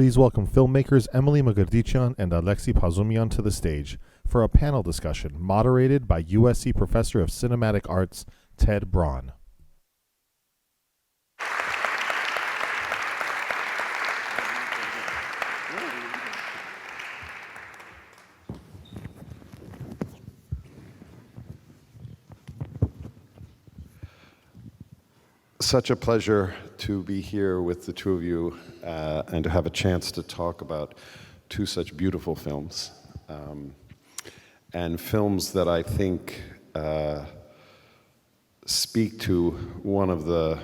Please welcome filmmakers Emily Mkrtichian and Alexis Pazoumian to the stage for a panel discussion moderated by USC Professor of Cinematic Arts, Ted Braun. Such a pleasure to be here with the two of you and to have a chance to talk about two such beautiful films. And films that I think speak to one of the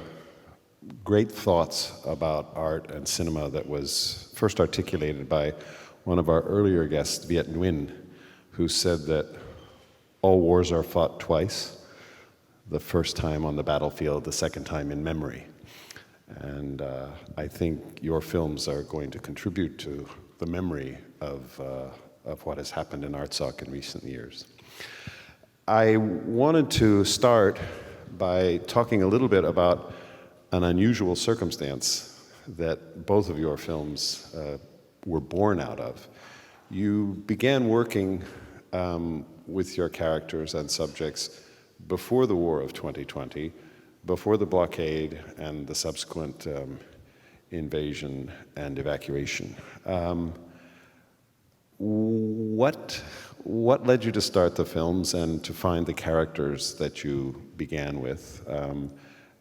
great thoughts about art and cinema that was first articulated by one of our earlier guests, Viet Nguyen, who said that all wars are fought twice. The first time on the battlefield, the second time in memory. And I think your films are going to contribute to the memory of what has happened in Artsakh in recent years. I wanted to start by talking a little bit about an unusual circumstance that both of your films were born out of. You began working with your characters and subjects before the war of 2020, before the blockade and the subsequent invasion and evacuation. What led you to start the films and to find the characters that you began with?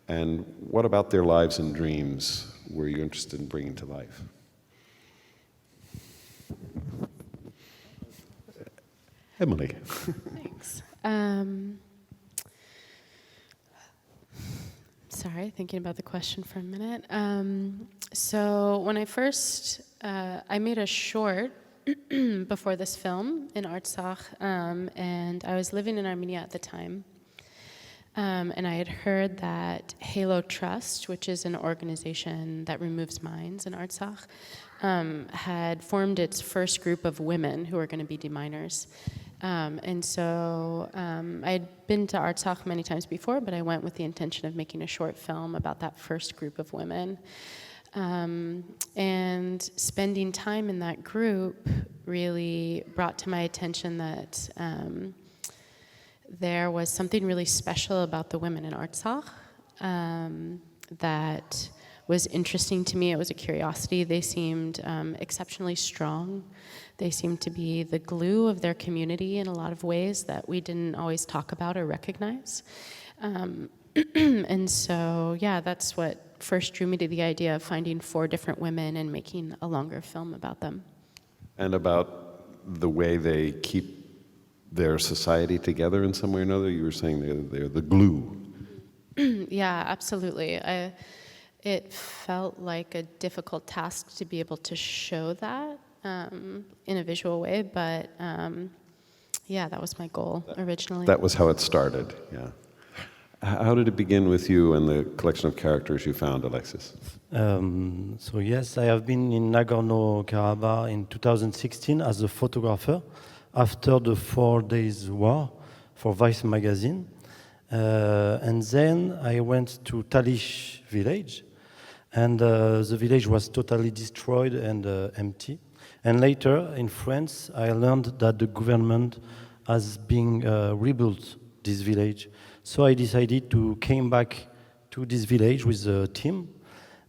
And what about their lives and dreams were you interested in bringing to life? Emily. Thanks. Sorry, thinking about the question for a minute. So when I first, I made a short before this film in Artsakh, and I was living in Armenia at the time. And I had heard that Halo Trust, which is an organization that removes mines in Artsakh, had formed its first group of women who were going to be deminers. And so I had been to Artsakh many times before, but I went with the intention of making a short film about that first group of women. And spending time in that group really brought to my attention that there was something really special about the women in Artsakh that was interesting to me. It was a curiosity. They seemed exceptionally strong. They seemed to be the glue of their community in a lot of ways that we didn't always talk about or recognize. And so, yeah, that's what first drew me to the idea of finding 4 different women and making a longer film about them. And about the way they keep their society together in some way or another? You were saying they're the glue. Yeah, absolutely. It felt like a difficult task to be able to show that in a visual way, but yeah, that was my goal originally. That was how it started, yeah. How did it begin with you and the collection of characters you found, Alexis? So yes, I have been in Nagorno-Karabakh in 2016 as a photographer after the 4 days war for Vice magazine. And then I went to Talish village, and the village was totally destroyed and empty. And later in France, I learned that the government has been rebuilt this village. So I decided to came back to this village with a team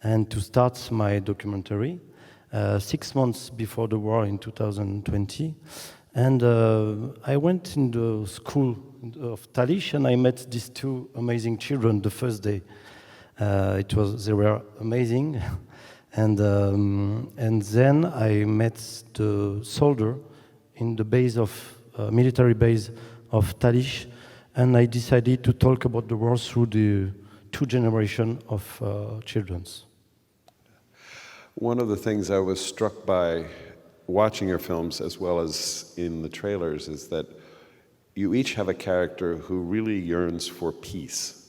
and to start my documentary 6 months before the war in 2020. And I went in the school of Talish and I met these 2 amazing children the first day. They were amazing. And then I met the soldier in the base of military base of Talish, and I decided to talk about the war through the 2 generations of children. One of the things I was struck by watching your films as well as in the trailers is that you each have a character who really yearns for peace.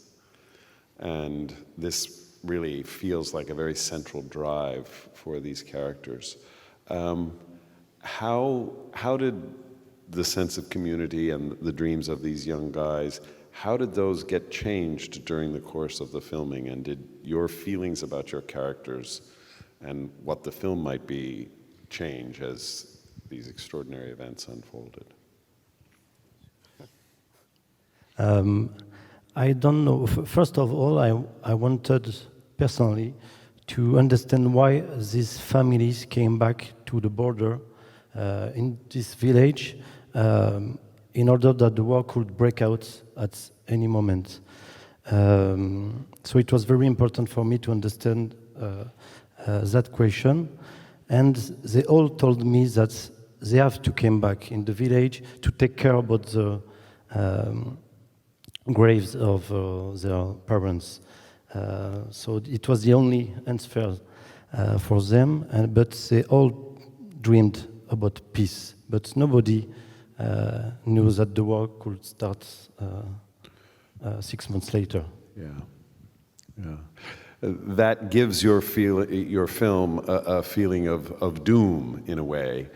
And this really feels like a very central drive for these characters. How did the sense of community and the dreams of these young guys, how did those get changed during the course of the filming? And did your feelings about your characters and what the film might be change as these extraordinary events unfolded? I don't know. First of all, I wanted personally to understand why these families came back to the border in this village in order that the war could break out at any moment. So it was very important for me to understand that question. And they all told me that they have to come back in the village to take care about the graves of their parents. So it was the only answer for them, but they all dreamed about peace. But nobody knew that the war could start 6 months later. Yeah. That gives your film a feeling of doom in a way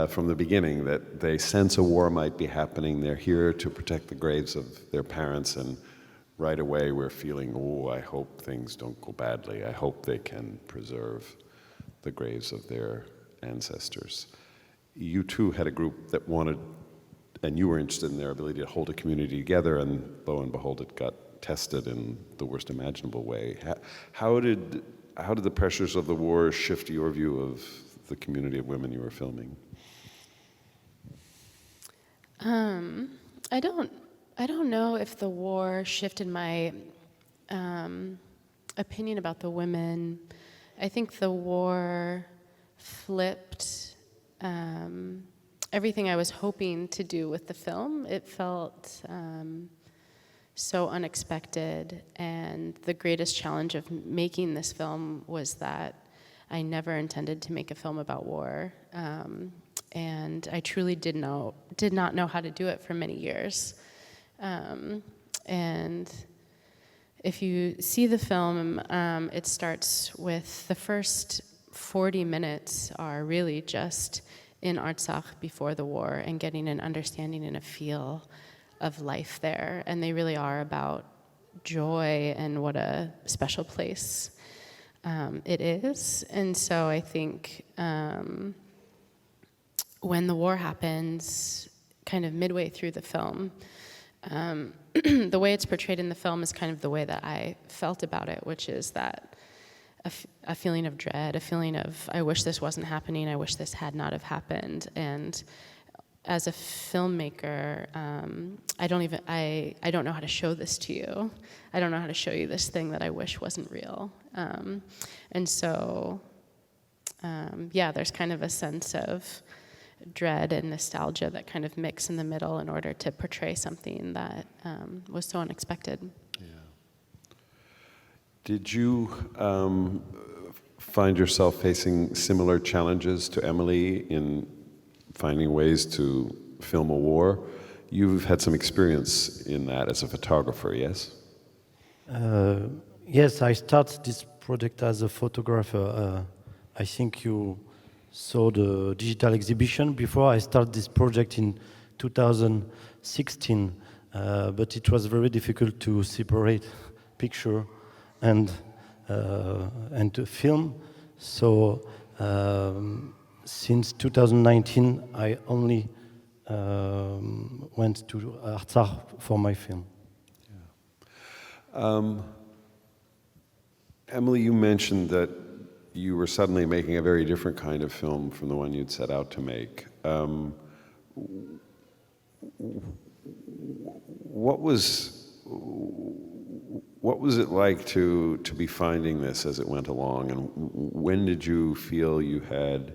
from the beginning, that they sense a war might be happening. They're here to protect the graves of their parents, and right away we're feeling, oh, I hope things don't go badly. I hope they can preserve the graves of their ancestors. You too had a group that wanted, and you were interested in their ability to hold a community together, and lo and behold, it got tested in the worst imaginable way. How did the pressures of the war shift your view of the community of women you were filming? I don't know if the war shifted my opinion about the women. I think the war flipped everything I was hoping to do with the film. It felt so unexpected, and the greatest challenge of making this film was that I never intended to make a film about war, and I truly did not know how to do it for many years. And if you see the film, it starts with the first 40 minutes are really just in Artsakh before the war and getting an understanding and a feel of life there. And they really are about joy and what a special place it is. And so I think when the war happens, kind of midway through the film, the way it's portrayed in the film is kind of the way that I felt about it, which is that a feeling of dread, a feeling of, I wish this wasn't happening, I wish this had not have happened. And as a filmmaker, I don't know how to show this to you. I don't know how to show you this thing that I wish wasn't real. And so, there's kind of a sense of dread and nostalgia that kind of mix in the middle in order to portray something that was so unexpected. Yeah. Did you find yourself facing similar challenges to Emily in finding ways to film a war? You've had some experience in that as a photographer, yes? Yes, I started this project as a photographer. I think you saw the digital exhibition before. I started this project in 2016, but it was very difficult to separate picture and to film. So since 2019, I only went to Artsakh for my film. Yeah. Emily, you mentioned that you were suddenly making a very different kind of film from the one you'd set out to make. What was it like to be finding this as it went along, and when did you feel you had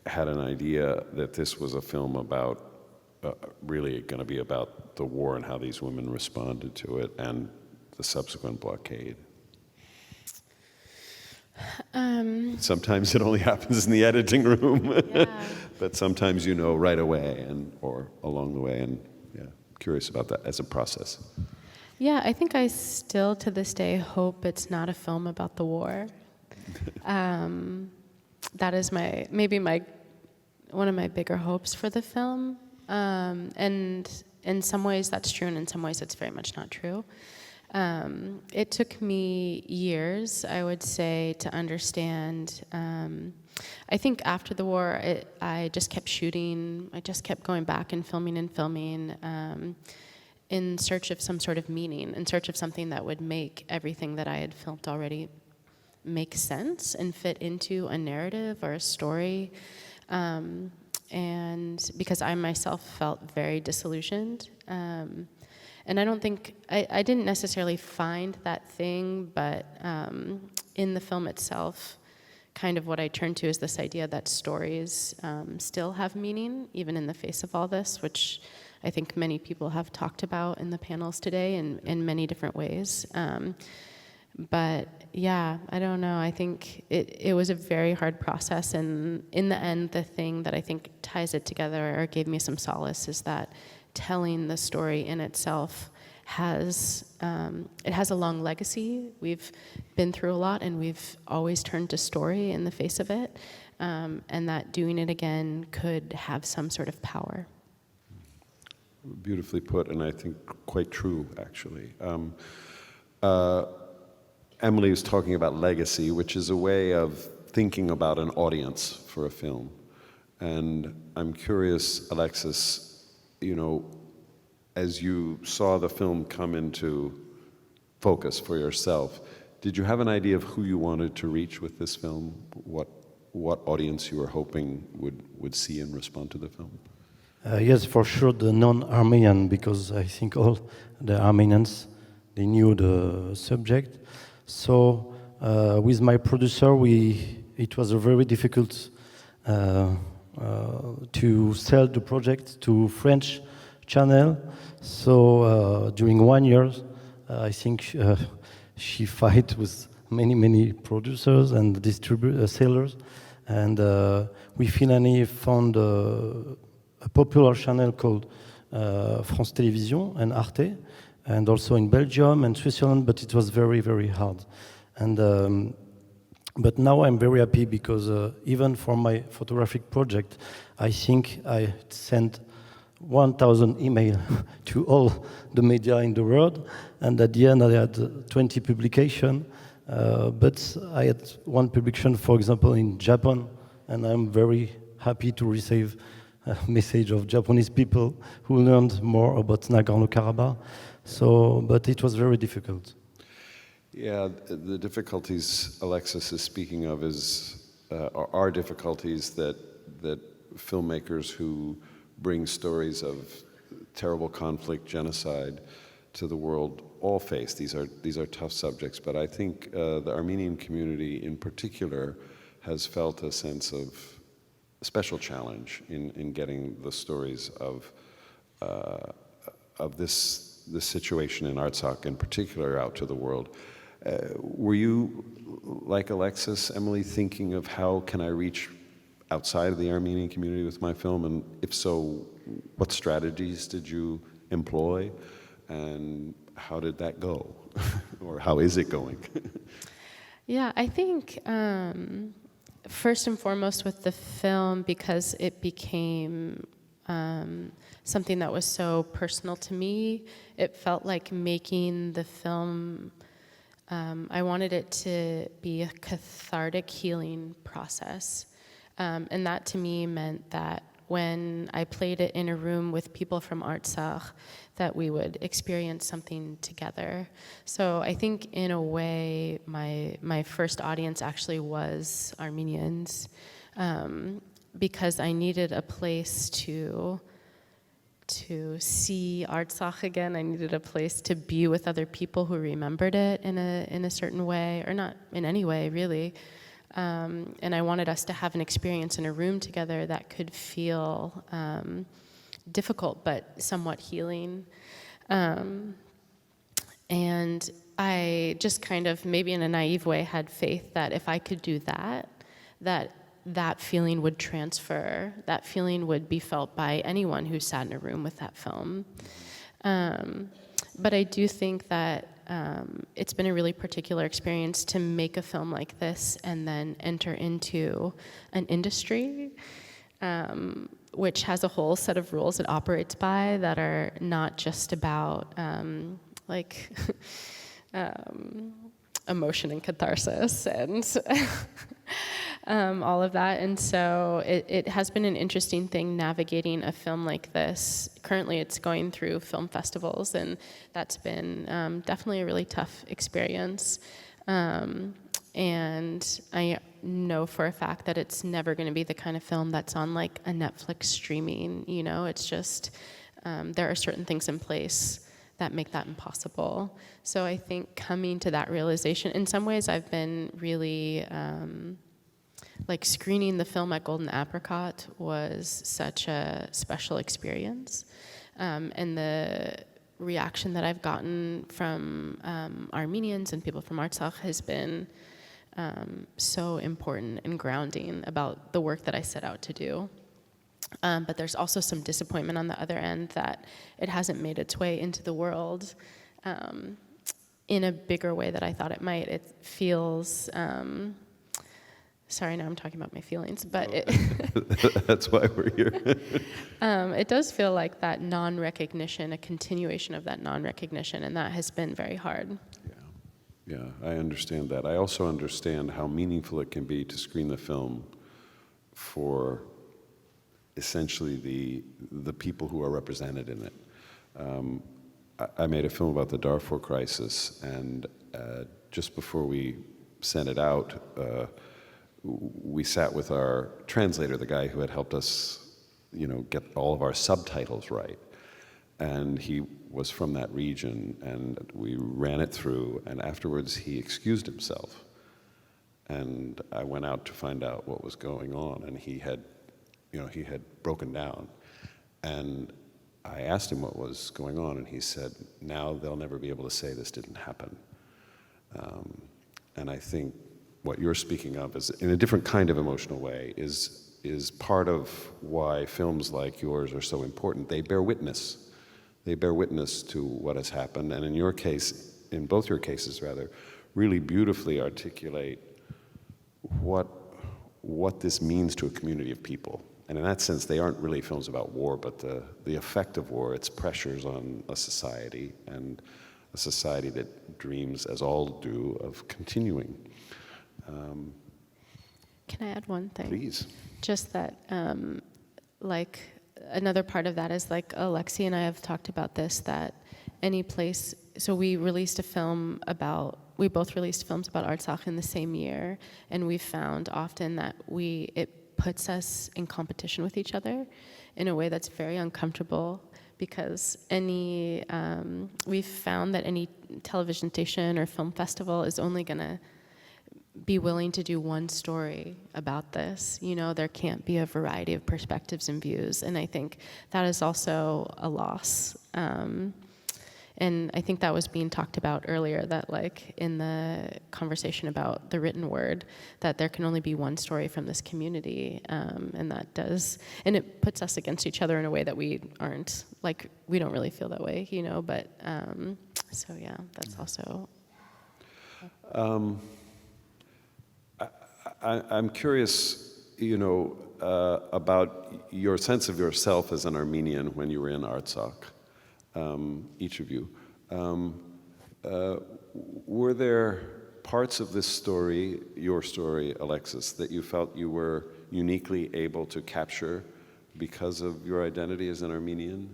an idea that this was a film about really going to be about the war and how these women responded to it and the subsequent blockade? Sometimes it only happens in the editing room, but sometimes you know right away or along the way, and curious about that as a process. Yeah, I think I still to this day hope it's not a film about the war. That is one of my bigger hopes for the film, and in some ways that's true, and in some ways it's very much not true. It took me years, I would say, to understand. I think after the war, I just kept shooting. I just kept going back and filming in search of some sort of meaning, in search of something that would make everything that I had filmed already make sense and fit into a narrative or a story. And because I myself felt very disillusioned. And I don't think, I didn't necessarily find that thing, but in the film itself, kind of what I turned to is this idea that stories still have meaning, even in the face of all this, which I think many people have talked about in the panels today in many different ways. But yeah, I don't know. I think it was a very hard process, and in the end, the thing that I think ties it together or gave me some solace is that telling the story in itself has a long legacy. We've been through a lot, and we've always turned to story in the face of it, and that doing it again could have some sort of power. Beautifully put, and I think quite true, actually. Emily was talking about legacy, which is a way of thinking about an audience for a film. And I'm curious, Alexis, you know, as you saw the film come into focus for yourself, did you have an idea of who you wanted to reach with this film? What audience you were hoping would see and respond to the film? Yes, for sure, the non-Armenian, because I think all the Armenians, they knew the subject. So with my producer, it was very difficult to sell the project to French channel. So during 1 year, I think she fight with many producers and sellers, and we finally found a popular channel called France Télévisions and Arte, and also in Belgium and Switzerland, but it was very hard. And but now I'm very happy because even for my photographic project, I think I sent 1,000 emails to all the media in the world, and at the end I had 20 publications, but I had one publication, for example, in Japan, and I'm very happy to receive a message of Japanese people who learned more about Nagorno-Karabakh. So, but it was very difficult. Yeah, the difficulties Alexis is speaking of are difficulties that filmmakers who bring stories of terrible conflict, genocide to the world all face. These are tough subjects, but I think the Armenian community in particular has felt a sense of special challenge in getting the stories of this situation in Artsakh in particular out to the world. Were you, like Alexis, Emily, thinking of how can I reach outside of the Armenian community with my film? And if so, what strategies did you employ? And how did that go? Or how is it going? Yeah, I think first and foremost with the film, because it became something that was so personal to me, it felt like making the film, I wanted it to be a cathartic healing process. And that to me meant that when I played it in a room with people from Artsakh, that we would experience something together. So I think in a way, my first audience actually was Armenians, because I needed a place to see Artsakh again. I needed a place to be with other people who remembered it in a certain way, or not in any way, really. And I wanted us to have an experience in a room together that could feel difficult but somewhat healing. And I just kind of, maybe in a naive way, had faith that if I could do that feeling would transfer, that feeling would be felt by anyone who sat in a room with that film. But I do think that it's been a really particular experience to make a film like this and then enter into an industry which has a whole set of rules it operates by that are not just about emotion and catharsis and all of that. And so it has been an interesting thing navigating a film like this. Currently it's going through film festivals, and that's been definitely a really tough experience. And I know for a fact that it's never going to be the kind of film that's on like a Netflix streaming, you know, it's just, there are certain things in place that make that impossible. So I think coming to that realization, in some ways I've been really, like screening the film at Golden Apricot was such a special experience. And the reaction that I've gotten from Armenians and people from Artsakh has been so important and grounding about the work that I set out to do. But there's also some disappointment on the other end that it hasn't made its way into the world in a bigger way that I thought it might. It feels, sorry, now I'm talking about my feelings, but that's why we're here. It does feel like that non-recognition, a continuation of that non-recognition, and that has been very hard. Yeah, I understand that. I also understand how meaningful it can be to screen the film for essentially the people who are represented in it. I made a film about the Darfur crisis, and just before we sent it out, we sat with our translator, the guy who had helped us, you know, get all of our subtitles right. And he was from that region, and we ran it through, and afterwards he excused himself. And I went out to find out what was going on, and he had broken down. And I asked him what was going on, and he said, now they'll never be able to say this didn't happen. And I think what you're speaking of is, in a different kind of emotional way, is part of why films like yours are so important. They bear witness. They bear witness to what has happened, and in your case, in both your cases rather, really beautifully articulate what this means to a community of people. And in that sense, they aren't really films about war, but the effect of war, its pressures on a society, and a society that dreams, as all do, of continuing. Can I add one thing? Please. Just that, like, another part of that is, like, Alexi and I have talked about this, that any place, so we both released films about Artsakh in the same year, and we've found often that it puts us in competition with each other in a way that's very uncomfortable, because we've found that any television station or film festival is only gonna be willing to do one story about this. You know, there can't be a variety of perspectives and views, and I think that is also a loss. And I think that was being talked about earlier, that like in the conversation about the written word, that there can only be one story from this community, and it puts us against each other in a way that we aren't, like, we don't really feel that way, you know, but, so yeah, that's also. I'm curious, you know, about your sense of yourself as an Armenian when you were in Artsakh, each of you. Were there parts of this story, your story, Alexis, that you felt you were uniquely able to capture because of your identity as an Armenian?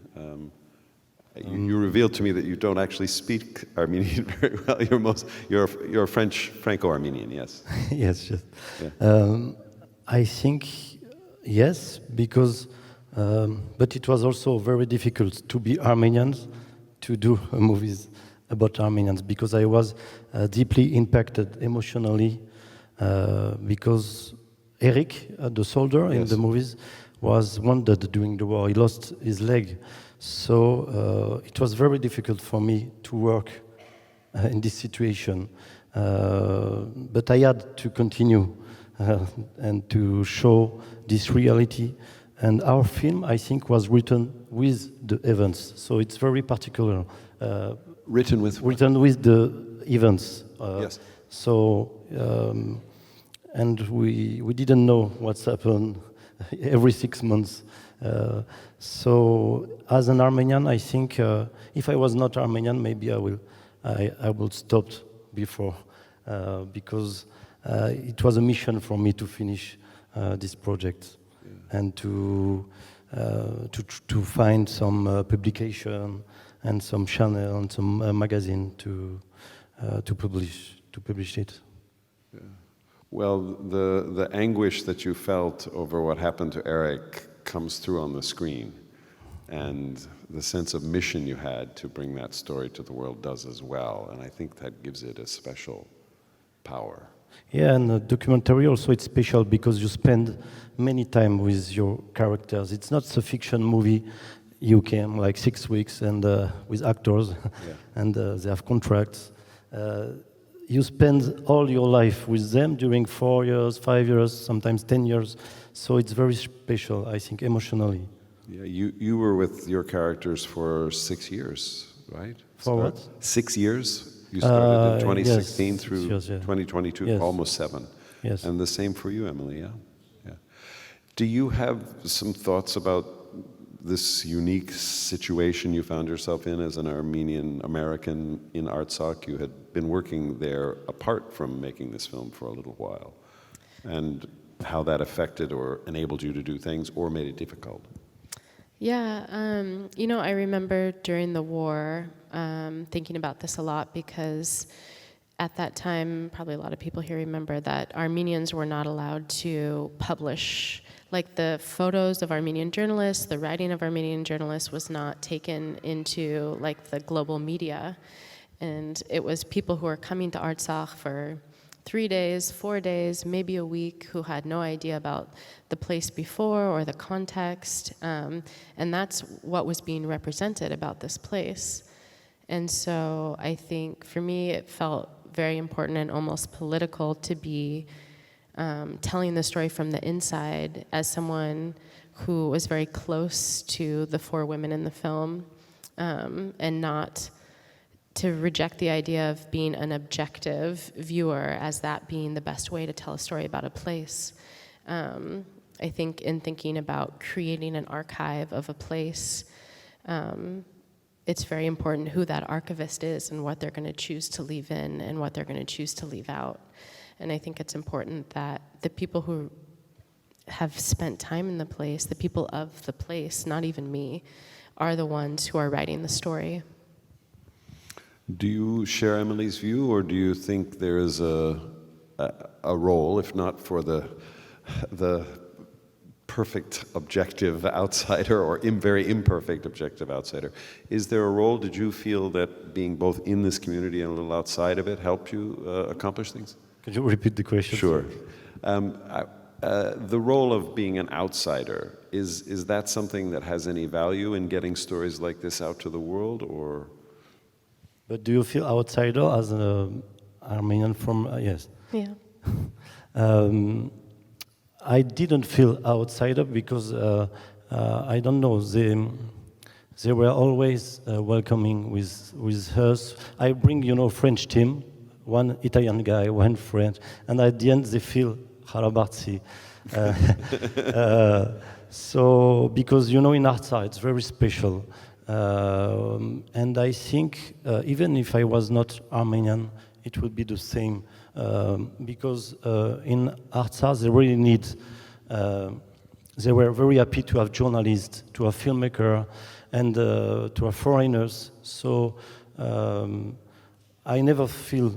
You revealed to me that you don't actually speak Armenian very well. You're French, Franco-Armenian, yes? Yes, yes. Yeah. I think yes, because, but it was also very difficult to be Armenians, to do movies about Armenians, because I was deeply impacted emotionally, because Eric, the soldier in the movies, was wounded during the war. He lost his leg. So it was very difficult for me to work in this situation. But I had to continue and to show this reality. And our film, I think, was written with the events. So it's very particular. Written with the events. Yes. So, and we didn't know what's happened every 6 months. So as an Armenian, I think if I was not Armenian, maybe I I will stop before because it was a mission for me to finish this project and to find some publication and some channel and some magazine to publish it. Yeah. Well, the anguish that you felt over what happened to Eric comes through on the screen, and the sense of mission you had to bring that story to the world does as well, and I think that gives it a special power. Yeah, and the documentary also, it's special because you spend many time with your characters. It's not a fiction movie. You came like 6 weeks and with actors, and they have contracts. You spend all your life with them during 4 years, 5 years, sometimes 10 years. So it's very special, I think, emotionally. Yeah, you were with your characters for 6 years, right? For what? 6 years? You started in 2016 yes, through years, yeah. 2022, Yes. almost 7. Yes. And the same for you, Emily, yeah? Yeah. Do you have some thoughts about this unique situation you found yourself in as an Armenian American in Artsakh? You had been working there apart from making this film for a little while, and how that affected or enabled you to do things or made it difficult. Yeah, you know, I remember during the war thinking about this a lot because at that time, probably a lot of people here remember that Armenians were not allowed to publish, like the photos of Armenian journalists, the writing of Armenian journalists was not taken into like the global media. And it was people who were coming to Artsakh for 3 days, 4 days, maybe a week, who had no idea about the place before or the context. And that's what was being represented about this place. And so I think for me, it felt very important and almost political to be telling the story from the inside as someone who was very close to the 4 women in the film, and not to reject the idea of being an objective viewer as that being the best way to tell a story about a place. I think in thinking about creating an archive of a place, it's very important who that archivist is and what they're going to choose to leave in and what they're going to choose to leave out. And I think it's important that the people who have spent time in the place, the people of the place, not even me, are the ones who are writing the story. Do you share Emily's view, or do you think there is a role, if not for the perfect objective outsider or very imperfect objective outsider, is there a role? Did you feel that being both in this community and a little outside of it helped you accomplish things? Could you repeat the question? Sure. The role of being an outsider, is that something that has any value in getting stories like this out to the world, or? But do you feel outsider as an Armenian from, yes? Yeah. I didn't feel outsider because, I don't know, they were always welcoming with us. I bring, French team, one Italian guy, one French, and at the end they feel Harabartsi. So, because, in Artsakh it's very special. And I think even if I was not Armenian, it would be the same because in Artsakh they really need. They were very happy to have journalists, to have filmmakers, and to have foreigners. So I never feel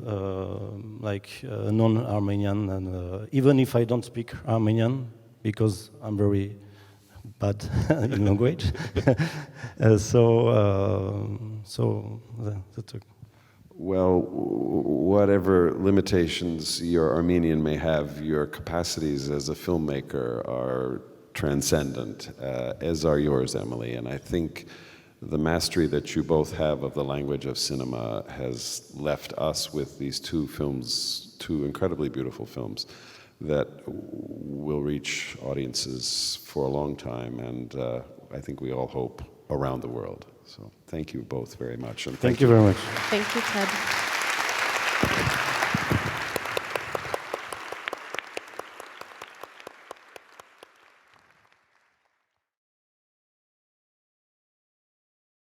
like a non-Armenian, and even if I don't speak Armenian, because I'm very bad in language. So that's okay. Well, whatever limitations your Armenian may have, your capacities as a filmmaker are transcendent, as are yours, Emily. And I think the mastery that you both have of the language of cinema has left us with these 2 films, 2 incredibly beautiful films, that will reach audiences for a long time, and I think we all hope around the world. So thank you both very much. And Thank you very much. Thank you, Ted.